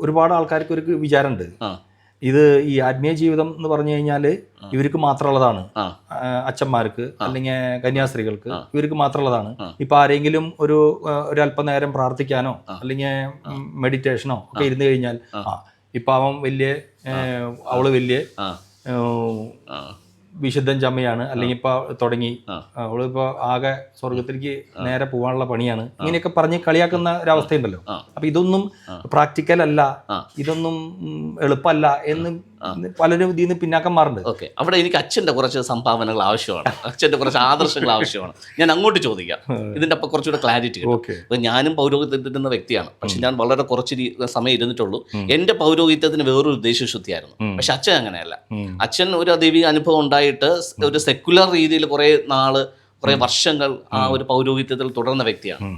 ഒരുപാട് ആൾക്കാർക്ക് ഒരു വിചാരമുണ്ട്, ഇത് ഈ ആത്മീയ ജീവിതം എന്ന് പറഞ്ഞു കഴിഞ്ഞാൽ ഇവർക്ക് മാത്രമുള്ളതാണ്, അച്ഛന്മാർക്ക് അല്ലെങ്കിൽ കന്യാസ്ത്രീകൾക്ക് ഇവർക്ക് മാത്രമുള്ളതാണ്. ഇപ്പൊ ആരെങ്കിലും ഒരല്പനേരം പ്രാർത്ഥിക്കാനോ അല്ലെങ്കിൽ മെഡിറ്റേഷനോ ഒക്കെ ഇരുന്ന് കഴിഞ്ഞാൽ ഇപ്പൊ അവള് വലിയ വിശുദ്ധൻ ചമ്മയാണ്, അല്ലെങ്കിൽ ഇപ്പൊ തുടങ്ങി അവളിപ്പോ ആകെ സ്വർഗത്തിലേക്ക് നേരെ പോകാനുള്ള പണിയാണ്, ഇങ്ങനെയൊക്കെ പറഞ്ഞ് കളിയാക്കുന്ന ഒരവസ്ഥയുണ്ടല്ലോ. അപ്പൊ ഇതൊന്നും പ്രാക്ടിക്കൽ അല്ല, ഇതൊന്നും എളുപ്പമല്ല എന്ന് പലരും ഇതിൽ നിന്ന് പിന്നാക്കം മാറുന്നുണ്ട്. ഓക്കെ, അവിടെ എനിക്ക് അച്ഛൻ്റെ കുറച്ച് സംഭാവനകൾ ആവശ്യമാണ്, അച്ഛൻ്റെ കുറച്ച് ആദർശങ്ങൾ ആവശ്യമാണ്. ഞാൻ അങ്ങോട്ട് ചോദിക്കാം, ഇതിൻ്റെ അപ്പം കുറച്ചുകൂടെ ക്ലാരിറ്റി കിട്ടും. ഇപ്പം ഞാനും പൗരോഹിത്യത്തിൻ്റെ വ്യക്തിയാണ്, പക്ഷെ ഞാൻ വളരെ കുറച്ച് സമയം ഇരുന്നിട്ടുള്ളൂ. എൻ്റെ പൗരോഹിത്യത്തിന് വേറൊരു ഉദ്ദേശശുദ്ധിയായിരുന്നു. പക്ഷെ അച്ഛൻ അങ്ങനെയല്ല. അച്ഛൻ ഒരു ദൈവിക അനുഭവം ഉണ്ടായിട്ട് ഒരു സെക്കുലർ രീതിയിൽ കുറേ വർഷങ്ങൾ ആ ഒരു പൗരോഹിത്യത്തിൽ തുടർന്ന വ്യക്തിയാണ്.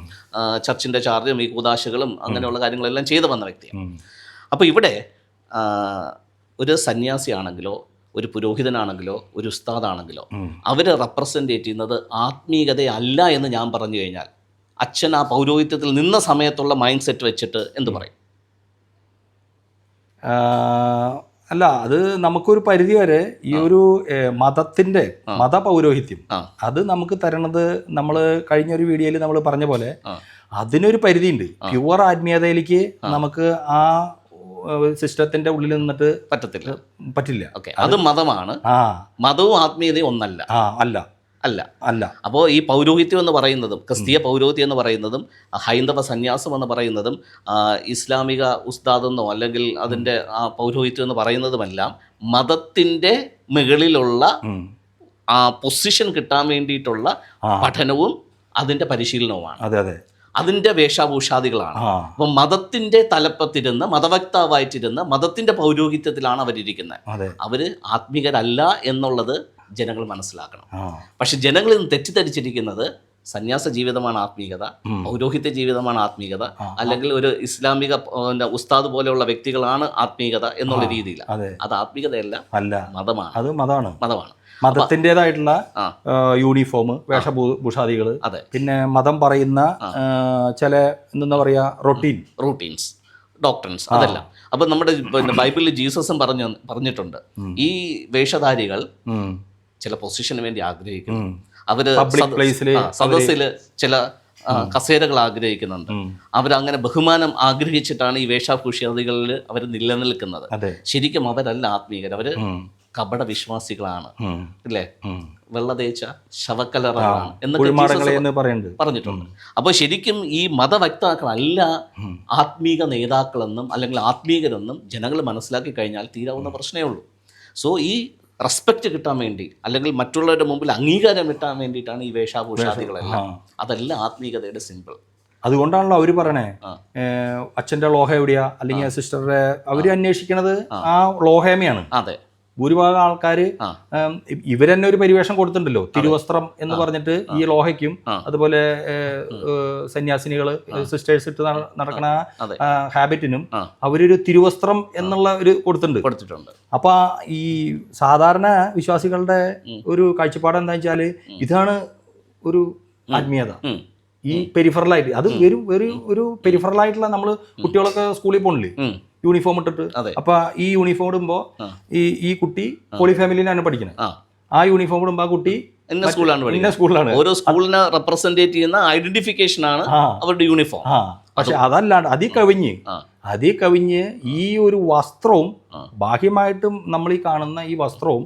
ചർച്ചിൻ്റെ ചാർജും ഈ കൂദാശകളും അങ്ങനെയുള്ള കാര്യങ്ങളെല്ലാം ചെയ്തു വന്ന വ്യക്തിയാണ്. അപ്പോൾ ഇവിടെ ഒരു സന്യാസിയാണെങ്കിലോ ഒരു പുരോഹിതനാണെങ്കിലോ ഒരു ഉസ്താദാണെങ്കിലോ അവർ റെപ്രസെൻറ്റേറ്റ് ചെയ്യുന്നത് ആത്മീയതയല്ല എന്ന് ഞാൻ പറഞ്ഞു കഴിഞ്ഞാൽ അച്ഛൻ ആ പൗരോഹിത്യത്തിൽ നിന്ന സമയത്തുള്ള മൈൻഡ് സെറ്റ് വെച്ചിട്ട് എന്ത് പറയും? അല്ല, അത് നമുക്കൊരു പരിധി വരെ ഈ ഒരു മതപൗരോഹിത്യം അത് നമുക്ക് തരണത്, നമ്മൾ കഴിഞ്ഞൊരു വീഡിയോയിൽ നമ്മൾ പറഞ്ഞ പോലെ അതിനൊരു പരിധിയുണ്ട്. പ്യുവർ ആത്മീയതയിലേക്ക് നമുക്ക് ആ സിസ്റ്റത്തിന്റെ ഉള്ളിൽ നിന്നിട്ട് പറ്റില്ല. ഓക്കെ, അത് മതമാണ്. മതവും ആത്മീയതയും ഒന്നല്ല. അല്ല. അപ്പോൾ ഈ പൗരോഹിത്യം എന്ന് പറയുന്നതും ക്രിസ്തീയ പൗരോഹിത്യം എന്ന് പറയുന്നതും ഹൈന്ദവ സന്യാസം എന്ന് പറയുന്നതും ഇസ്ലാമിക ഉസ്താദെന്നോ അല്ലെങ്കിൽ അതിൻ്റെ ആ പൗരോഹിത്യം എന്ന് പറയുന്നതുമെല്ലാം മതത്തിൻ്റെ മുകളിലുള്ള ആ പൊസിഷൻ കിട്ടാൻ വേണ്ടിയിട്ടുള്ള പഠനവും അതിൻ്റെ പരിശീലനവുമാണ്. അതിൻ്റെ വേഷഭൂഷാദികളാണ്. അപ്പം മതത്തിൻ്റെ തലപ്പത്തിരുന്ന് മതവക്താവായിട്ടിരുന്ന് മതത്തിൻ്റെ പൗരോഹിത്യത്തിലാണ് അവരിയ്ക്കുന്നത്. അവർ ആത്മീകരല്ല എന്നുള്ളത് ജനങ്ങൾ മനസ്സിലാക്കണം. പക്ഷെ ജനങ്ങൾ ഇന്ന് തെറ്റിദ്ധരിച്ചിരിക്കുന്നത് സന്യാസ ജീവിതമാണ് ആത്മീയത, പൗരോഹിത്യ ജീവിതമാണ് ആത്മീയത, അല്ലെങ്കിൽ ഒരു ഇസ്ലാമിക ഉസ്താദ് പോലെയുള്ള വ്യക്തികളാണ് ആത്മീയത എന്നുള്ള രീതിയിലാണ്. അത് ആത്മീയതയല്ല, മതമാണ്. അത് മതമാണ്. മതത്തിൻ്റെതായിട്ടുള്ള യൂണിഫോം, വേഷഭൂഷാദികൾ, പിന്നെ മതം പറയുന്ന ചില എന്താ പറയാ റൂട്ടീൻസ്, ഡോക്ട്രിൻസ്, അതെല്ലാം. അപ്പൊ നമ്മുടെ ബൈബിളിൽ ജീസസും പറഞ്ഞിട്ടുണ്ട്, ഈ വേഷധാരികൾ ചില പൊസിഷന് വേണ്ടി ആഗ്രഹിക്കുന്നു. അവര് സദസ്സിൽ ചില കസേരകൾ ആഗ്രഹിക്കുന്നുണ്ട്. അവരങ്ങനെ ബഹുമാനം ആഗ്രഹിച്ചിട്ടാണ് ഈ വേഷഭൂഷാദികളിൽ അവർ നിലനിൽക്കുന്നത്. ശരിക്കും അവരല്ല ആത്മീയർ, അവര് കപട വിശ്വാസികളാണ്, അല്ലേ? വെള്ളതേച്ച ശവക്കലറാണ് എന്നൊക്കെ പറഞ്ഞിട്ടുണ്ട്. അപ്പോൾ ശരിക്കും ഈ മതവക്താക്കളല്ല ആത്മീക നേതാക്കളെന്നും അല്ലെങ്കിൽ ആത്മീകരെന്നും ജനങ്ങൾ മനസ്സിലാക്കി കഴിഞ്ഞാൽ തീരാവുന്ന പ്രശ്നമേ ഉള്ളൂ. സോ ഈ റെസ്പെക്റ്റ് കിട്ടാൻ വേണ്ടി അല്ലെങ്കിൽ മറ്റുള്ളവരുടെ മുമ്പിൽ അംഗീകാരം കിട്ടാൻ വേണ്ടിയിട്ടാണ് ഈ വേഷാഭൂഷാദികളെല്ലാം. അതല്ല ആത്മീയതയുടെ സിമ്പിൾ. അതുകൊണ്ടാണല്ലോ അവര് പറയണേ, അച്ഛന്റെ ലോഹ എവിടെയാ, അല്ലെങ്കിൽ സിസ്റ്ററുടെ അവര് അന്വേഷിക്കണത് ആ ലോഹേമയാണ്. അതെ, ഭൂരിഭാഗം ആൾക്കാർ ഇവരെന്നെ ഒരു പരിവേഷം കൊടുത്തിട്ടുണ്ടല്ലോ, തിരുവസ്ത്രം എന്ന് പറഞ്ഞിട്ട് ഈ ലോഹയ്ക്കും അതുപോലെ സന്യാസിനികള് സിസ്റ്റേഴ്സ് ഇട്ട് നടക്കുന്ന ഹാബിറ്റിനും അവരൊരു തിരുവസ്ത്രം എന്നുള്ള ഒരു കൊടുത്തിട്ടുണ്ട്. അപ്പൊ ഈ സാധാരണ വിശ്വാസികളുടെ ഒരു കാഴ്ചപ്പാട് എന്താ വെച്ചാല് ഇതാണ് ഒരു ആത്മീയത. ഈ പെരിഫറലായിട്ട് അത് ഒരു പെരിഫറലായിട്ടുള്ള നമ്മള് കുട്ടികളൊക്കെ സ്കൂളിൽ പോണില്ലേ യൂണിഫോം ഇട്ടിട്ട്, അപ്പൊ ഈ യൂണിഫോം ഇടുമ്പോ ഈ കുട്ടി ഹോളി ഫാമിലിയിലാണ് പഠിക്കുന്നത്, ആ യൂണിഫോം ഇടുമ്പോ ആ കുട്ടി ഇന്ന സ്കൂളിലാണ്. ഓരോ സ്കൂളിനെ റെപ്രസെന്റ് ചെയ്യുന്ന ഐഡന്റിഫിക്കേഷൻ ആണ് അവരുടെ യൂണിഫോം. പക്ഷെ അതല്ലാണ്ട് അതീ കവിഞ്ഞ് ഈ ഒരു വസ്ത്രവും ബാഹ്യമായിട്ടും നമ്മൾ ഈ കാണുന്ന ഈ വസ്ത്രവും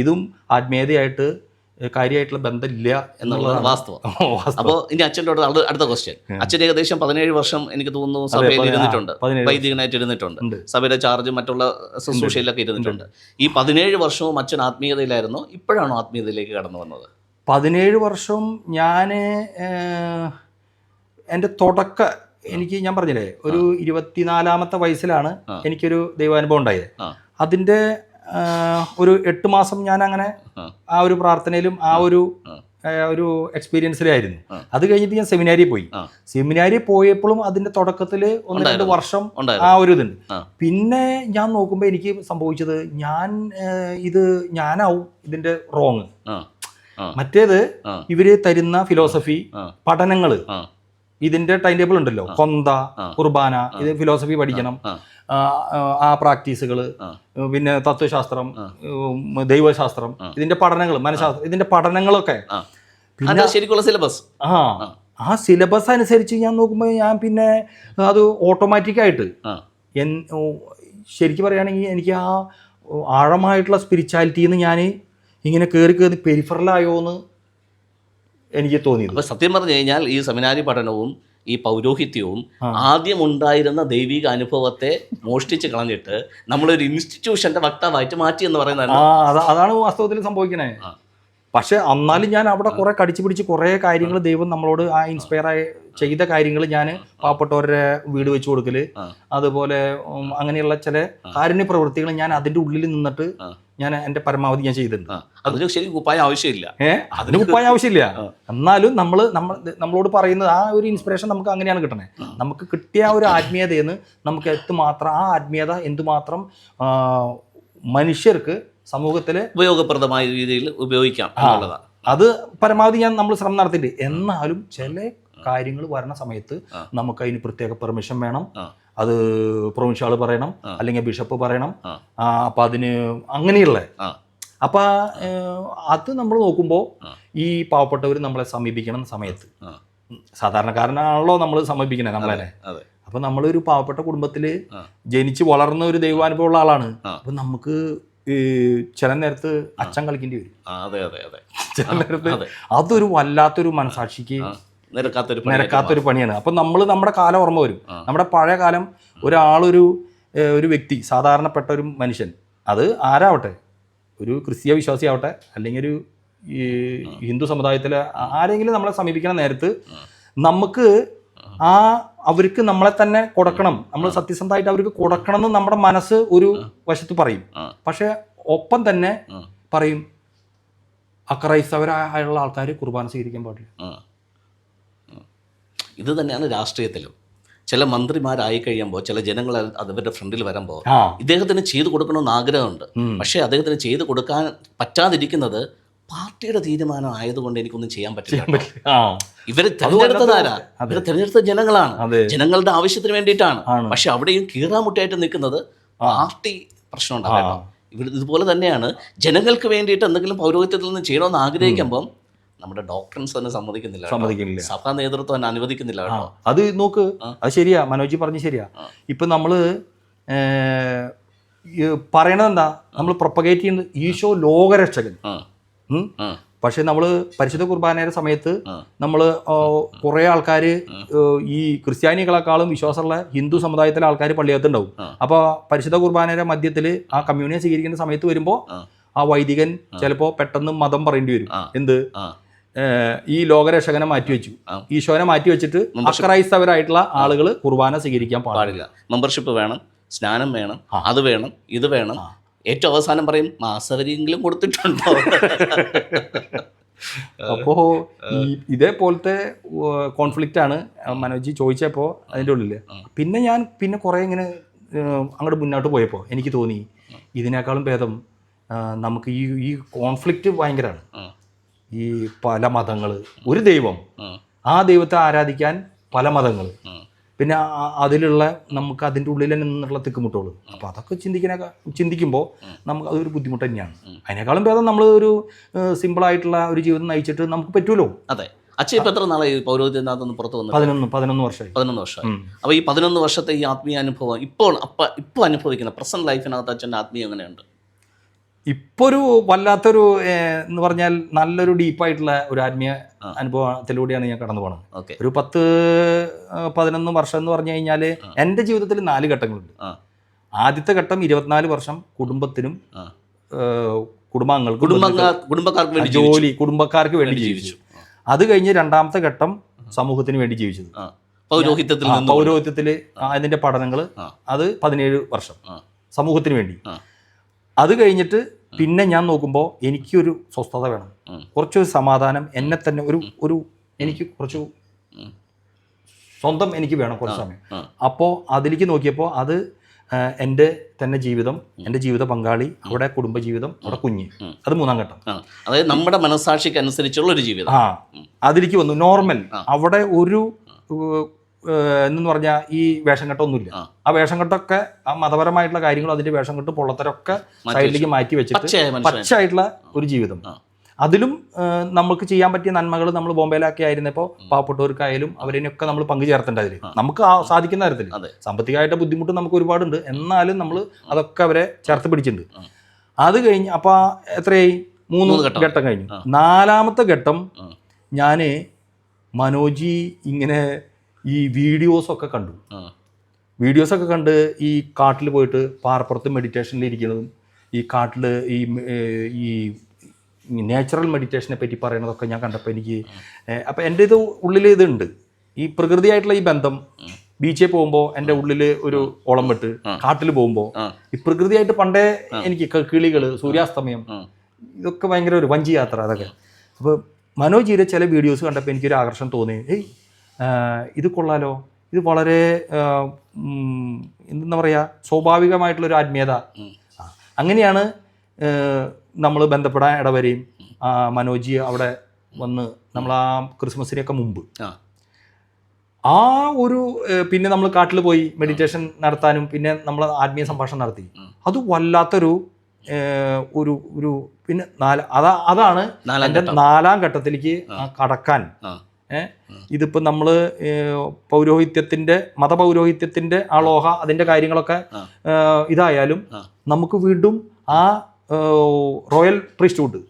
ഇതും ആത്മീയതയായിട്ട് കാര്യമായിട്ടുള്ള ബന്ധമില്ല എന്നുള്ളതാണ് വാസ്തവം. അപ്പോൾ ഇനി അച്ഛൻ്റെ അടുത്ത ക്വസ്റ്റ്യൻ. അച്ഛൻ ഏകദേശം 17 വർഷം എനിക്ക് തോന്നുന്നു സഭയിൽ ഇരുന്നിട്ടുണ്ട്, വൈദികനായിട്ട് ഇരുന്നിട്ടുണ്ട്, സഭയുടെ ചാർജ് മറ്റുള്ള ശുശ്രൂഷയിലൊക്കെ ഇരുന്നിട്ടുണ്ട്. ഈ 17 വർഷവും അച്ഛൻ ആത്മീയതയിലായിരുന്നു. ഇപ്പോഴാണോ ആത്മീയതയിലേക്ക് കടന്നു വന്നത്? 17 വർഷം ഞാൻ എൻ്റെ ഞാൻ പറഞ്ഞില്ലേ, ഒരു 24-ാമത്തെ വയസ്സിലാണ് എനിക്കൊരു ദൈവാനുഭവം ഉണ്ടായത്. അതിൻ്റെ ഒരു 8 മാസം ഞാൻ അങ്ങനെ ആ ഒരു പ്രാർത്ഥനയിലും ആ ഒരു എക്സ്പീരിയൻസിലായിരുന്നു. അത് കഴിഞ്ഞിട്ട് ഞാൻ സെമിനാരി പോയപ്പോഴും അതിന്റെ തുടക്കത്തിൽ 1-2 വർഷം ആ ഒരു ഇതുണ്ട്. പിന്നെ ഞാൻ നോക്കുമ്പോൾ എനിക്ക് സംഭവിച്ചത് ഞാനാവും ഇതിന്റെ റോങ്. മറ്റേത് ഇവര് തരുന്ന ഫിലോസഫി പഠനങ്ങള്, ഇതിന്റെ ടൈം ടേബിൾ ഉണ്ടല്ലോ, കൊന്ത, കുർബാന, ഇത് ഫിലോസഫി പഠിക്കണം, ആ പ്രാക്ടീസുകൾ, പിന്നെ തത്വശാസ്ത്രം, ദൈവശാസ്ത്രം, ഇതിന്റെ പഠനങ്ങൾ, മനഃശാസ്ത്രം, ഇതിന്റെ പഠനങ്ങളൊക്കെ പിന്നെ ശരിക്കുള്ള സിലബസ് ആ സിലബസ് അനുസരിച്ച് ഞാൻ നോക്കുമ്പോൾ ഞാൻ പിന്നെ അത് ഓട്ടോമാറ്റിക്കായിട്ട് ശരിക്കും പറയുകയാണെങ്കിൽ എനിക്ക് ആ ആഴമായിട്ടുള്ള സ്പിരിച്വാലിറ്റിന്ന് ഞാൻ ഇങ്ങനെ കയറി പെരിഫറലായോ എന്ന് എനിക്ക് തോന്നിയത്. അപ്പോൾ സത്യം പറഞ്ഞു കഴിഞ്ഞാൽ ഈ സെമിനാരി പഠനവും ഈ പൗരോഹിത്യവും ആദ്യം ഉണ്ടായിരുന്ന ദൈവിക അനുഭവത്തെ മോഷ്ടിച്ച് കളഞ്ഞിട്ട് നമ്മളൊരു ഇൻസ്റ്റിറ്റ്യൂഷന്റെ വക്താവായിട്ട് മാറ്റി എന്ന് പറയുന്നതാണ്. അതാണ് വാസ്തവത്തിൽ സംഭവിക്കണേ. പക്ഷെ എന്നാലും ഞാൻ അവിടെ കുറെ കടിച്ചു പിടിച്ച് കുറേ കാര്യങ്ങൾ ദൈവം നമ്മളോട് ആ ഇൻസ്പയർ ആയി ചെയ്ത കാര്യങ്ങൾ ഞാൻ പാവപ്പെട്ടവരുടെ വീട് വെച്ച് കൊടുക്കല്, അതുപോലെ അങ്ങനെയുള്ള ചില കാരുണ്യ പ്രവൃത്തികൾ ഞാൻ അതിന്റെ ഉള്ളിൽ നിന്നിട്ട് ഞാൻ എൻ്റെ പരമാവധി ഞാൻ ചെയ്തിട്ടുണ്ട്. അതിന് ശരിക്കും കുപ്പായ ആവശ്യമില്ല, അതിന് കുപ്പായ ആവശ്യമില്ല. എന്നാലും നമ്മളോട് പറയുന്നത് ആ ഒരു ഇൻസ്പിറേഷൻ നമുക്ക് അങ്ങനെയാണ് കിട്ടണേ. നമുക്ക് കിട്ടിയ ഒരു ആത്മീയതയെന്ന് നമുക്ക് എന്തുമാത്രം ആ ആത്മീയത എന്തുമാത്രം മനുഷ്യർക്ക് സമൂഹത്തില് ഉപയോഗപ്രദമായ രീതിയിൽ ഉപയോഗിക്കാം എന്നുള്ളതാണ്. അത് പരമാവധി നമ്മൾ ശ്രമം നടത്തിയിട്ട്. എന്നാലും ചില കാര്യങ്ങൾ വരുന്ന സമയത്ത് നമുക്ക് അതിന് പ്രത്യേക പെർമിഷൻ വേണം. അത് പ്രൊവിൻഷ്യൽ പറയണം, അല്ലെങ്കിൽ ബിഷപ്പ് പറയണം. അപ്പൊ അതിന് അങ്ങനെയുള്ള അപ്പൊ അത് നമ്മൾ നോക്കുമ്പോൾ ഈ പാവപ്പെട്ടവർ നമ്മളെ സമീപിക്കണം സമയത്ത് സാധാരണക്കാരനാണല്ലോ നമ്മൾ സമീപിക്കണേ നമ്മളെ. അപ്പൊ നമ്മളൊരു പാവപ്പെട്ട കുടുംബത്തില് ജനിച്ച് വളർന്ന ഒരു ദൈവാനുഭവമുള്ള ആളാണ്. അപ്പൊ നമുക്ക് ചില നേരത്ത് അച്ഛൻ കളിക്കേണ്ടി വരും. ചില നേരത്ത് അതൊരു വല്ലാത്തൊരു മനസാക്ഷിക്ക് നിരക്കാത്തൊരു പണിയാണ്. അപ്പൊ നമ്മുടെ കാലം ഓർമ്മ വരും. നമ്മുടെ പഴയ കാലം ഒരു വ്യക്തി, സാധാരണപ്പെട്ട ഒരു മനുഷ്യൻ, അത് ആരാവട്ടെ, ഒരു ക്രിസ്തീയ വിശ്വാസി ആവട്ടെ, അല്ലെങ്കിൽ ഒരു ഹിന്ദു സമുദായത്തിലെ ആരെങ്കിലും നമ്മളെ സമീപിക്കുന്ന നേരത്ത് നമുക്ക് അവർക്ക് നമ്മളെ തന്നെ കൊടുക്കണം, നമ്മൾ സത്യസന്ധമായിട്ട് അവർക്ക് കൊടുക്കണം എന്ന് നമ്മുടെ മനസ്സ് ഒരു വശത്ത് പറയും. പക്ഷെ ഒപ്പം തന്നെ പറയും അക്രൈസ്തവരായുള്ള ആൾക്കാർ കുർബാന സ്വീകരിക്കാൻ പാടില്ല. ഇത് തന്നെയാണ് രാഷ്ട്രീയത്തിലും. ചില മന്ത്രിമാരായി കഴിയുമ്പോൾ ചില ജനങ്ങൾ അവരുടെ ഫ്രണ്ടിൽ വരുമ്പോൾ ഇദ്ദേഹത്തിന് ചെയ്തു കൊടുക്കണമെന്ന് ആഗ്രഹമുണ്ട്. പക്ഷേ അദ്ദേഹത്തിന് ചെയ്തു കൊടുക്കാൻ പറ്റാതിരിക്കുന്നത് പാർട്ടിയുടെ തീരുമാനം ആയതുകൊണ്ട് എനിക്കൊന്നും ചെയ്യാൻ പറ്റില്ല. ഇവരെ തെരഞ്ഞെടുത്തതാരാ? ഇവരെ തെരഞ്ഞെടുത്ത ജനങ്ങളാണ്, ജനങ്ങളുടെ ആവശ്യത്തിന് വേണ്ടിയിട്ടാണ്. പക്ഷെ അവിടെയും കീറാമുട്ടിയായിട്ട് നിൽക്കുന്നത് പാർട്ടി പ്രശ്നം ഉണ്ടാകണം. ഇതുപോലെ തന്നെയാണ് ജനങ്ങൾക്ക് വേണ്ടിയിട്ട് എന്തെങ്കിലും പൗരോഹിത്യത്തിൽ നിന്ന് ചെയ്യണമെന്ന് ആഗ്രഹിക്കുമ്പം നമ്മുടെ ഡോക്ടർസ് തന്നെ സമ്മതിക്കുന്നില്ല, സഭാ നേതൃത്വം തന്നെ അനുവദിക്കുന്നില്ല കേട്ടോ. അത് നോക്ക്, അത് ശരിയാ, മനോജി പറഞ്ഞ് ശരിയാ. ഇപ്പൊ നമ്മള് പറയണത് എന്താ, നമ്മൾ പ്രൊപ്പഗേറ്റ് ചെയ്യുന്നത് ഈശോ ലോകരക്ഷകൻ. പക്ഷെ നമ്മൾ പരിശുദ്ധ കുർബാനയുടെ സമയത്ത് നമ്മൾ കുറേ ആൾക്കാർ ഈ ക്രിസ്ത്യാനികളെക്കാളും വിശ്വാസമുള്ള ഹിന്ദു സമുദായത്തിലെ ആൾക്കാർ പള്ളിയകത്തുണ്ടാവും. അപ്പോൾ പരിശുദ്ധ കുർബാനയുടെ മധ്യത്തിൽ ആ കമ്മ്യൂണിയൻ സ്വീകരിക്കുന്ന സമയത്ത് വരുമ്പോൾ ആ വൈദികൻ ചിലപ്പോൾ പെട്ടെന്ന് മതം പറയേണ്ടി വരും. എന്ത്, ഈ ലോകരക്ഷകനെ മാറ്റിവെച്ചു, ഈശോനെ മാറ്റിവെച്ചിട്ട് അക്രൈസ്തവരായിട്ടുള്ള ആളുകൾ കുർബാന സ്വീകരിക്കാൻ പാടില്ല. മെമ്പർഷിപ്പ് വേണം, സ്നാനം വേണം, അത് വേണം, ഇത് വേണം. ഏറ്റവും അവസാനം പറയും മാസവരിയെങ്കിലും കൊടുത്തിട്ടുണ്ടോ. അപ്പോൾ ഇതേപോലത്തെ കോൺഫ്ലിക്റ്റ് ആണ് മനോജി ചോദിച്ചപ്പോൾ അതിൻ്റെ ഉള്ളിൽ. പിന്നെ ഞാൻ കുറേ ഇങ്ങനെ അങ്ങോട്ട് മുന്നോട്ട് പോയപ്പോൾ എനിക്ക് തോന്നി ഇതിനേക്കാളും ഭേദം നമുക്ക് ഈ കോൺഫ്ലിക്റ്റ് ഭയങ്കരമാണ്. ഈ പല മതങ്ങൾ, ഒരു ദൈവം, ആ ദൈവത്തെ ആരാധിക്കാൻ പല മതങ്ങൾ, പിന്നെ അതിലുള്ള നമുക്ക് അതിൻ്റെ ഉള്ളിൽ തന്നെ നിന്നുള്ള തിക്കുമുട്ടുകൾ. അപ്പോൾ അതൊക്കെ ചിന്തിക്കുമ്പോൾ നമുക്ക് അതൊരു ബുദ്ധിമുട്ട് തന്നെയാണ്. അതിനേക്കാളും ഭേദം നമ്മൾ ഒരു സിമ്പിളായിട്ടുള്ള ഒരു ജീവിതം നയിച്ചിട്ട് നമുക്ക് പറ്റുമല്ലോ. അതെ. അച്ഛൻ ഇപ്പം എത്ര നാളായി പൗരോഹിത്യത്തിനകത്ത് പുറത്ത് വന്നു? 11 വർഷമായി. 11 വർഷമായി. അപ്പോൾ ഈ 11 വർഷത്തെ ഈ ആത്മീയ അനുഭവം ഇപ്പോൾ അനുഭവിക്കുന്ന പ്രസന്റ് ലൈഫിനകത്ത് അച്ഛൻ്റെ ആത്മീയം എങ്ങനെയുണ്ട്? ഇപ്പോൾ ഒരു വല്ലാത്തൊരു എന്ന് പറഞ്ഞാൽ നല്ലൊരു ഡീപ്പായിട്ടുള്ള ഒരു ആത്മീയ അനുഭവത്തിലൂടെയാണ് ഞാൻ കടന്നു പോകണത്. ഒരു 10-11 വർഷം എന്ന് പറഞ്ഞു കഴിഞ്ഞാൽ എൻ്റെ ജീവിതത്തിൽ 4 ഘട്ടങ്ങളുണ്ട്. ആദ്യത്തെ ഘട്ടം 24 വർഷം കുടുംബത്തിനും കുടുംബക്കാർക്ക് വേണ്ടി ജീവിച്ചു. അത് കഴിഞ്ഞ് രണ്ടാമത്തെ ഘട്ടം സമൂഹത്തിന് വേണ്ടി ജീവിച്ചത്, പൗരോഹിത്യത്തിൽ അതിൻ്റെ പഠനങ്ങൾ, അത് 17 വർഷം സമൂഹത്തിന് വേണ്ടി. അത് കഴിഞ്ഞിട്ട് പിന്നെ ഞാൻ നോക്കുമ്പോൾ എനിക്കൊരു സ്വസ്ഥത വേണം, കുറച്ചൊരു സമാധാനം, എന്നെ തന്നെ എനിക്ക് കുറച്ച് സ്വന്തം എനിക്ക് വേണം കുറച്ച് സമയം. അപ്പോൾ അതിലേക്ക് നോക്കിയപ്പോൾ അത് എൻ്റെ തന്നെ ജീവിതം, എൻ്റെ ജീവിത പങ്കാളി, അവിടെ കുടുംബജീവിതം, അവിടെ കുഞ്ഞ്, അത് 3-ാം ഘട്ടം. അതായത് നമ്മുടെ മനസ്സാക്ഷിക്ക് അനുസരിച്ചുള്ള ഒരു ജീവിതം. അതിലേക്ക് വന്നു നോർമൽ. അവിടെ എന്ന് പറഞ്ഞാൽ ഈ വേഷം കെട്ടൊന്നുമില്ല. ആ വേഷം കെട്ടൊക്കെ ആ മതപരമായിട്ടുള്ള കാര്യങ്ങളും അതിന്റെ വേഷം കെട്ട് പൊള്ളത്തരൊക്കെ സൈഡിലേക്ക് മാറ്റി വെച്ചിട്ട് പച്ചയായിട്ടുള്ള ഒരു ജീവിതം. അതിലും നമുക്ക് ചെയ്യാൻ പറ്റിയ നന്മകൾ നമ്മൾ ബോംബെയിലൊക്കെ ആയിരുന്നപ്പോൾ പാവപ്പെട്ടവർക്കായാലും അവരെയൊക്കെ നമ്മൾ പങ്കു ചേർത്തേണ്ടതിൽ നമുക്ക് സാധിക്കുന്ന തരത്തിൽ സാമ്പത്തികമായിട്ട് ബുദ്ധിമുട്ട് നമുക്ക് ഒരുപാടുണ്ട്. എന്നാലും നമ്മൾ അതൊക്കെ അവരെ ചേർത്ത് പിടിച്ചിട്ടുണ്ട്. അത് കഴിഞ്ഞ് അപ്പോൾ എത്രയായി? 3 ഘട്ടം കഴിഞ്ഞു. 4ാമത്തെ ഘട്ടം ഞാൻ മനോജി ഇങ്ങനെ ഈ വീഡിയോസൊക്കെ കണ്ട് ഈ കാട്ടിൽ പോയിട്ട് പാറപ്പുറത്ത് മെഡിറ്റേഷനിൽ ഇരിക്കുന്നതും ഈ കാട്ടിൽ ഈ നാച്ചുറൽ മെഡിറ്റേഷനെ പറ്റി പറയണതൊക്കെ ഞാൻ കണ്ടപ്പോൾ എനിക്ക് അപ്പം എൻ്റെ ഉള്ളിൽ ഇതുണ്ട്, ഈ പ്രകൃതിയായിട്ടുള്ള ഈ ബന്ധം. ബീച്ചിൽ പോകുമ്പോൾ എൻ്റെ ഉള്ളിൽ ഒരു ഓളം വെട്ട്, കാട്ടിൽ പോകുമ്പോൾ ഈ പ്രകൃതിയായിട്ട് പണ്ടേ എനിക്ക് കിളികൾ, സൂര്യാസ്തമയം, ഇതൊക്കെ ഭയങ്കര ഒരു വഞ്ചി യാത്ര അതൊക്കെ. അപ്പോൾ മനോജിയുടെ ചില വീഡിയോസ് കണ്ടപ്പോൾ എനിക്കൊരു ആകർഷണം തോന്നി. ഇത് കൊള്ളാലോ, ഇത് വളരെ എന്താ പറയുക, സ്വാഭാവികമായിട്ടുള്ളൊരു ആത്മീയത. അങ്ങനെയാണ് നമ്മൾ ബന്ധപ്പെടാൻ ഇടവരെയും മനോജി അവിടെ വന്ന് നമ്മൾ ആ ക്രിസ്മസിനൊക്കെ മുമ്പ് ആ ഒരു പിന്നെ നമ്മൾ കാട്ടിൽ പോയി മെഡിറ്റേഷൻ നടത്താനും പിന്നെ നമ്മൾ ആത്മീയ സംഭാഷണം നടത്തി. അത് വല്ലാത്തൊരു ഒരു പിന്നെ അതാണ് എൻ്റെ 4ാം ഘട്ടത്തിലേക്ക് കടക്കാൻ. ഇതിപ്പോൾ നമ്മൾ പൗരോഹിത്യത്തിൻ്റെ മതപൗരോഹിത്യത്തിൻ്റെ ആ ലോഹ അതിൻ്റെ കാര്യങ്ങളൊക്കെ ഇതായാലും നമുക്ക് വീണ്ടും ആ റോയൽ പ്രീസ്റ്റ്ഹുഡ്,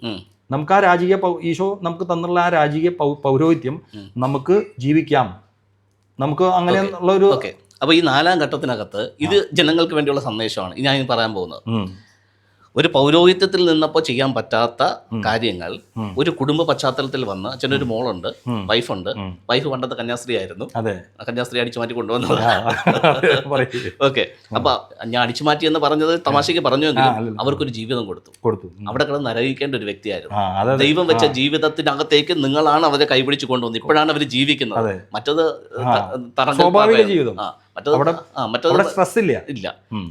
നമുക്ക് ആ രാജകീയ ഈശോ നമുക്ക് തന്നുള്ള ആ രാജകീയ പൗരോഹിത്യം നമുക്ക് ജീവിക്കാം. നമുക്ക് അങ്ങനെയുള്ള ഒരു അപ്പോൾ ഈ 4ാം ഘട്ടത്തിനകത്ത് ഇത് ജനങ്ങൾക്ക് വേണ്ടിയുള്ള സന്ദേശമാണ് ഞാൻ പറയാൻ പോകുന്നത്. ഒരു പൗരോഹിത്യത്തിൽ നിന്നപ്പോൾ ചെയ്യാൻ പറ്റാത്ത കാര്യങ്ങൾ ഒരു കുടുംബ പശ്ചാത്തലത്തിൽ വന്ന് അച്ഛനൊരു മോളുണ്ട്, വൈഫുണ്ട്. വൈഫ് പണ്ടത്തെ കന്യാസ്ത്രീ ആയിരുന്നു. കന്യാസ്ത്രീ അടിച്ചു മാറ്റി കൊണ്ടുവന്നത്. ഓക്കെ, അപ്പൊ ഞാൻ അടിച്ചു മാറ്റി എന്ന് പറഞ്ഞത് തമാശയ്ക്ക് പറഞ്ഞുവെങ്കിലും അവർക്കൊരു ജീവിതം കൊടുത്തു. അവിടെ കിടന്ന് നരകിക്കേണ്ട ഒരു വ്യക്തിയായിരുന്നു. ദൈവം വെച്ച ജീവിതത്തിനകത്തേക്ക് നിങ്ങളാണ് അവരെ കൈപിടിച്ച് കൊണ്ടുവന്നത്. ഇപ്പോഴാണ് അവർ ജീവിക്കുന്നത്. മറ്റത്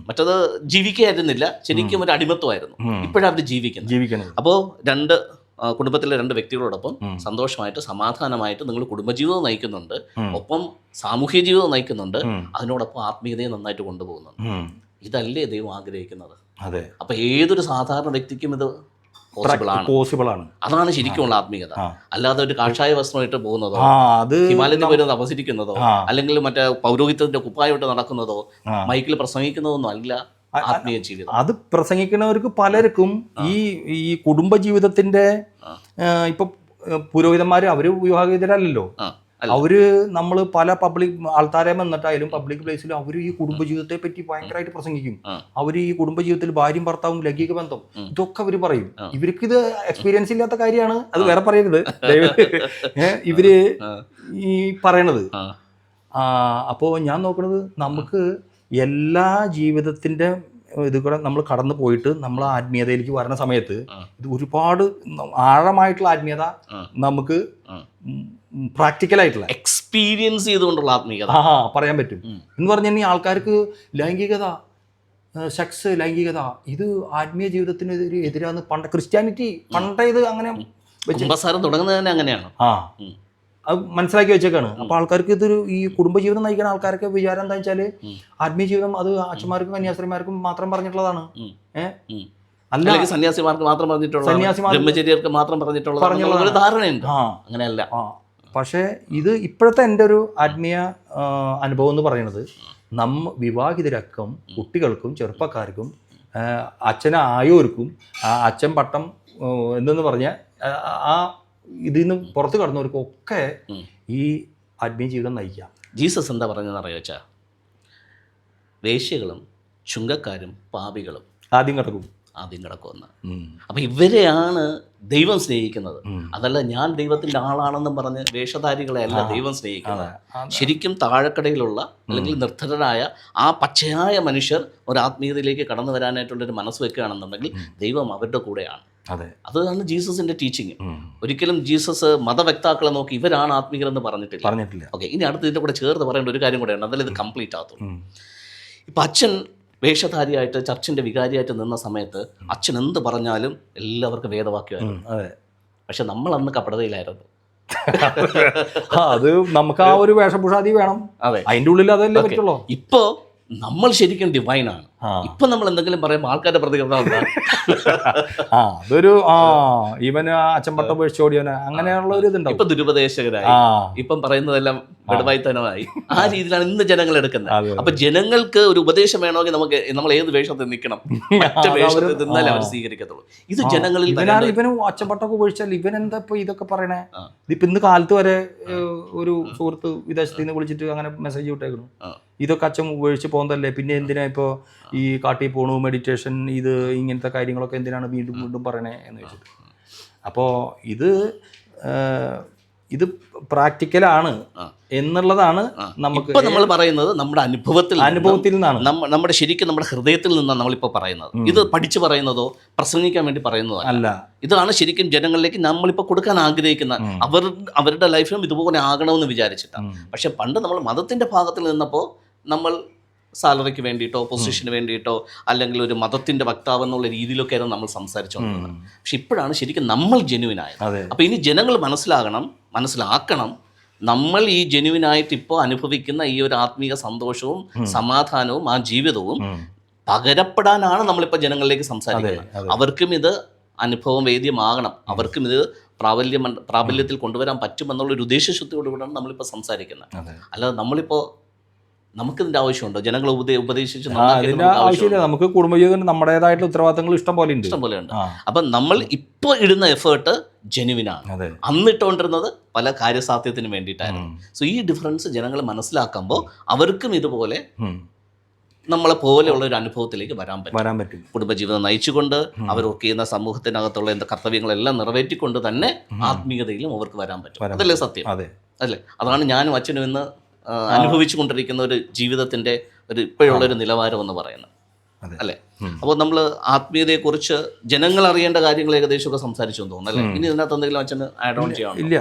മറ്റത് ജീവിക്കായിരുന്നില്ല, ശരിക്കും ഒരു അടിമത്വമായിരുന്നു. ഇപ്പോഴവർ ജീവിക്കുന്നത്. അപ്പോൾ കുടുംബത്തിലെ 2 വ്യക്തികളോടൊപ്പം സന്തോഷമായിട്ട് സമാധാനമായിട്ട് നിങ്ങൾ കുടുംബജീവിതം നയിക്കുന്നുണ്ട്, ഒപ്പം സാമൂഹ്യ ജീവിതം നയിക്കുന്നുണ്ട്, അതിനോടൊപ്പം ആത്മീയതയെ നന്നായിട്ട് കൊണ്ടുപോകുന്നുണ്ട്. ഇതല്ലേ ദൈവം ആഗ്രഹിക്കുന്നത്? അപ്പൊ ഏതൊരു സാധാരണ വ്യക്തിക്കും ഇത് പോസിബിൾ ആണ്. അതാണ് ശരിക്കുമുള്ള ആത്മീയത. അല്ലാതെ ഒരു കാഷായ വസ്ത്രമായിട്ട് പോകുന്നതോ, ഹിമാലയത്തിൽ പോയി തപസിരിക്കുന്നതോ, അല്ലെങ്കിൽ മറ്റേ പൗരോഹിത്യത്തിന്റെ കുപ്പായിട്ട് നടക്കുന്നതോ, മൈക്കിൽ പ്രസംഗിക്കുന്നതൊന്നും അല്ല ആത്മീയ ജീവിതം. അത് പ്രസംഗിക്കുന്നവർക്ക് പലർക്കും ഈ കുടുംബ ജീവിതത്തിന്റെ ഇപ്പൊ പുരോഹിതന്മാര് അവര് വിവാഹിതരല്ലോ, അവര് നമ്മൾ പല പബ്ലിക് ആൾക്കാരെ വന്നിട്ടായാലും പബ്ലിക് പ്ലേസിലും അവർ ഈ കുടുംബജീവിതത്തെ പറ്റി ഭയങ്കരമായിട്ട് പ്രസംഗിക്കും. അവർ ഈ കുടുംബജീവിതത്തിൽ ഭാര്യയും ഭർത്താവും ലൈംഗിക ബന്ധം ഇതൊക്കെ അവർ പറയും. ഇവർക്ക് ഇത് എക്സ്പീരിയൻസ് ഇല്ലാത്ത കാര്യമാണ്, അത് വേറെ പറയരുത് ഇവര് ഈ പറയണത്. അപ്പോൾ ഞാൻ നോക്കണത് നമുക്ക് എല്ലാ ജീവിതത്തിന്റെ ഇത് കൂടെ നമ്മൾ കടന്നു പോയിട്ട് നമ്മൾ ആത്മീയതയിലേക്ക് വരുന്ന സമയത്ത് ഇത് ഒരുപാട് ആഴമായിട്ടുള്ള ആത്മീയത നമുക്ക് പ്രാക്ടിക്കലായിട്ടുള്ള എക്സ്പീരിയൻസ് ചെയ്തുകൊണ്ടുള്ള ആത്മീയത പറയാൻ പറ്റും. എന്ന് പറഞ്ഞാൽ ഈ ആൾക്കാർക്ക് ലൈംഗികത, സെക്സ്, ലൈംഗികത ഇത് ആത്മീയ ജീവിതത്തിന് എതിരാന്ന് ക്രിസ്ത്യാനിറ്റി പണ്ടേ ഇത് അങ്ങനെ തുടങ്ങുന്നത് തന്നെ അങ്ങനെയാണ്. അത് മനസ്സിലാക്കി വെച്ചേക്കാണ്. അപ്പൊ ആൾക്കാർക്ക് ഇതൊരു ഈ കുടുംബജീവിതം നയിക്കുന്ന ആൾക്കാർക്ക് വിചാരം എന്താ വെച്ചാല് ആത്മീയ ജീവിതം അത് അച്ഛന്മാർക്കും കന്യാസ്ത്രീമാർക്കും മാത്രം പറഞ്ഞിട്ടുള്ളതാണ്. സന്യാസിമാർക്ക് മാത്രം ബ്രഹ്മചര്യർക്ക് മാത്രം പറഞ്ഞിട്ടുള്ള ധാരണയുണ്ട്. അങ്ങനെയല്ല. പക്ഷേ ഇത് ഇപ്പോഴത്തെ എൻ്റെ ഒരു ആത്മീയ അനുഭവം എന്ന് പറയുന്നത് വിവാഹിതരക്കം കുട്ടികൾക്കും ചെറുപ്പക്കാർക്കും അച്ഛനായോർക്കും അച്ഛൻ പട്ടം എന്തെന്ന് പറഞ്ഞ ആ ഇതിൽ നിന്ന് പുറത്ത് കടന്നവർക്കൊക്കെ ഈ ആത്മീയ ജീവിതം നയിക്കാം. ജീസസ് എന്താ പറഞ്ഞതെന്ന് അറിയാച്ചാ, വേശ്യകളും ചുങ്കക്കാരും പാപികളും ആദ്യം കിടക്കുമെന്ന്. അപ്പം ഇവരെയാണ് ദൈവം സ്നേഹിക്കുന്നത്. അതല്ല ഞാൻ ദൈവത്തിൻ്റെ ആളാണെന്നും പറഞ്ഞ് വേഷധാരികളെ അല്ല ദൈവം സ്നേഹിക്കുന്നത്. ശരിക്കും താഴെക്കടയിലുള്ള അല്ലെങ്കിൽ നിർധനരായ ആ പച്ചയായ മനുഷ്യർ ഒരു ആത്മീയതയിലേക്ക് കടന്നു വരാനായിട്ടുള്ളൊരു മനസ്സ് വെക്കുകയാണെന്നുണ്ടെങ്കിൽ ദൈവം അവരുടെ കൂടെയാണ്. അതാണ് ജീസസിന്റെ ടീച്ചിങ്. ഒരിക്കലും ജീസസ് മതവക്താക്കളെ നോക്കി ഇവരാണ് ആത്മീയരെന്ന് പറഞ്ഞിട്ടില്ല. ഓക്കെ, ഇനി അടുത്ത് ഇതിൻ്റെ കൂടെ ചേർത്ത് പറയേണ്ട ഒരു കാര്യം കൂടെയാണ്, അതിൽ ഇത് കംപ്ലീറ്റ് ആകത്തുള്ളൂ. ഇപ്പം അച്ഛൻ വേഷധാരിയായിട്ട് ചർച്ചിൻ്റെ വികാരിയായിട്ട് നിന്ന സമയത്ത് അച്ഛൻ എന്ത് പറഞ്ഞാലും എല്ലാവർക്കും വേദവാക്യമായിരുന്നു. പക്ഷെ നമ്മൾ അന്ന് കപടതയിലായിരുന്നു. അത് നമുക്ക് ആ ഒരു വേഷഭൂഷാദി വേണം. അതെ, അതിന്റെ ഉള്ളിൽ അതല്ലേ പറ്റുള്ളൂ. ഇപ്പോ നമ്മൾ ശരിക്കും ഡിവൈനാണ്. ഇപ്പൊ നമ്മൾ എന്തെങ്കിലും പറയുമ്പോൾ ആൾക്കാരുടെ പ്രതികരണം എന്താ? അതൊരു ഇവന് അച്ചമ്പട്ട ഉപേക്ഷിച്ചോടിയവന് അങ്ങനെയുള്ള ഒരു ഇതുണ്ടാവും. ഇപ്പൊ ദുരുപദേശകരായി, ഇപ്പം പറയുന്നതെല്ലാം വെടുവായിത്തനമായി. ആ രീതിയിലാണ് ഇന്ന് ജനങ്ങൾ എടുക്കുന്നത്. അപ്പൊ ജനങ്ങൾക്ക് ഒരു ഉപദേശം വേണമെങ്കിൽ നമ്മൾ ഏത് വേഷത്തിൽ നിൽക്കണം, മറ്റു വേഷത്തിൽ നിന്നാലേ അവർ സ്വീകരിക്കത്തുള്ളൂ. ഇത് ജനങ്ങളിൽ ഇവന് അച്ചമ്പട്ടൊക്കെ ഉപേക്ഷിച്ചാൽ ഇവൻ എന്താ ഇപ്പൊ ഇതൊക്കെ പറയണേ? ഇപ്പൊ ഇന്ന് കാലത്ത് വരെ ഒരു സുഹൃത്ത് വിദേശത്ത് നിന്ന് വിളിച്ചിട്ട് അങ്ങനെ മെസ്സേജ് വിട്ടേക്കുന്നു, ഇതൊക്കെ അച്ഛൻ ഉപേക്ഷിച്ച് പോകുന്നതല്ലേ, പിന്നെ എന്തിനാ ഇപ്പോൾ ഈ കാട്ടി പോണു, മെഡിറ്റേഷൻ, ഇത് ഇങ്ങനത്തെ കാര്യങ്ങളൊക്കെ എന്തിനാണ് വീണ്ടും വീണ്ടും പറയണേ എന്ന് വെച്ചിട്ട്. അപ്പോൾ ഇത് പ്രാക്ടിക്കലാണ് എന്നുള്ളതാണ് നമുക്ക് നമ്മൾ പറയുന്നത്. നമ്മുടെ അനുഭവത്തിൽ നിന്നാണ്, നമ്മുടെ ശരിക്കും നമ്മുടെ ഹൃദയത്തിൽ നിന്നാണ് നമ്മളിപ്പോൾ പറയുന്നത്. ഇത് പഠിച്ചു പറയുന്നതോ പ്രസംഗിക്കാൻ വേണ്ടി പറയുന്നതോ അല്ല. ഇതാണ് ശരിക്കും ജനങ്ങളിലേക്ക് നമ്മളിപ്പോൾ കൊടുക്കാൻ ആഗ്രഹിക്കുന്ന. അവരുടെ ലൈഫിലും ഇതുപോലെ ആകണമെന്ന് വിചാരിച്ചിട്ടാണ്. പക്ഷെ പണ്ട് നമ്മൾ മതത്തിന്റെ ഭാഗത്തിൽ നിന്നപ്പോൾ നമ്മൾ സാലറിക്ക് വേണ്ടിയിട്ടോ പൊസിഷന് വേണ്ടിയിട്ടോ അല്ലെങ്കിൽ ഒരു മതത്തിന്റെ വക്താവ് എന്നുള്ള രീതിയിലൊക്കെ ആയിരുന്നു നമ്മൾ സംസാരിച്ചുകൊണ്ടിരുന്നത്. പക്ഷെ ഇപ്പോഴാണ് ശരിക്കും നമ്മൾ ജെന്യുവിനായത്. അപ്പോൾ ഇനി ജനങ്ങൾ മനസ്സിലാക്കണം, നമ്മൾ ഈ ജെന്യുവിനായിട്ട് ഇപ്പോൾ അനുഭവിക്കുന്ന ഈ ഒരു ആത്മീയ സന്തോഷവും സമാധാനവും ആ ജീവിതവും പകരപ്പെടാനാണ് നമ്മളിപ്പോൾ ജനങ്ങളിലേക്ക് സംസാരിക്കുന്നത്. അവർക്കും ഇത് അനുഭവം വേദ്യമാകണം, അവർക്കും ഇത് പ്രാബല്യത്തിൽ കൊണ്ടുവരാൻ പറ്റുമെന്നുള്ളൊരു ഉദ്ദേശശുദ്ധിയോടുകൂടാണ് നമ്മളിപ്പോൾ സംസാരിക്കുന്നത്. അല്ലാതെ നമ്മളിപ്പോൾ നമുക്കിതിന്റെ ആവശ്യമുണ്ടോ? ജനങ്ങളെ ഉപദേശിച്ച് ആവശ്യമില്ല. നമുക്ക് കുടുംബജീവിതം നമ്മുടേതായിട്ടുള്ള ഉത്തരവാദിത്തങ്ങൾ ഇഷ്ടം പോലെ ഉണ്ട്. അപ്പം നമ്മൾ ഇപ്പോൾ ഇടുന്ന എഫേർട്ട് ജെന്യുവിനാണ്. അന്നിട്ടുകൊണ്ടിരുന്നത് പല കാര്യസാധ്യത്തിന് വേണ്ടിയിട്ടായിരുന്നു. സോ ഈ ഡിഫറൻസ് ജനങ്ങൾ മനസ്സിലാക്കുമ്പോൾ അവർക്കും ഇതുപോലെ നമ്മളെ പോലെയുള്ള ഒരു അനുഭവത്തിലേക്ക് വരാൻ പറ്റും. കുടുംബജീവിതം നയിച്ചുകൊണ്ട് അവർ വർക്ക് ചെയ്യുന്ന സമൂഹത്തിനകത്തുള്ള എന്താ കർത്തവ്യങ്ങളെല്ലാം നിറവേറ്റിക്കൊണ്ട് തന്നെ ആത്മീയതയിലും അവർക്ക് വരാൻ പറ്റും. അതല്ലേ സത്യം? അല്ലേ? അതാണ് ഞാനും അച്ഛനും ഇന്ന് അനുഭവിച്ചു കൊണ്ടിരിക്കുന്ന ഒരു ജീവിതത്തിന്റെ ഇപ്പോഴുള്ള ഒരു നിലവാരം എന്ന് പറയുന്നത്, അല്ലേ? അപ്പോൾ നമ്മൾ ആത്മീയതയെക്കുറിച്ച് ജനങ്ങൾ അറിയേണ്ട കാര്യങ്ങൾ ഏകദേശമൊക്കെ സംസാരിച്ചു തോന്നുന്നു, അല്ലേ? ഇനി ഇതിനകത്ത് എന്തെങ്കിലും അച്ഛന് ആഡ് ഓൺ ചെയ്യാം? ഇല്ല,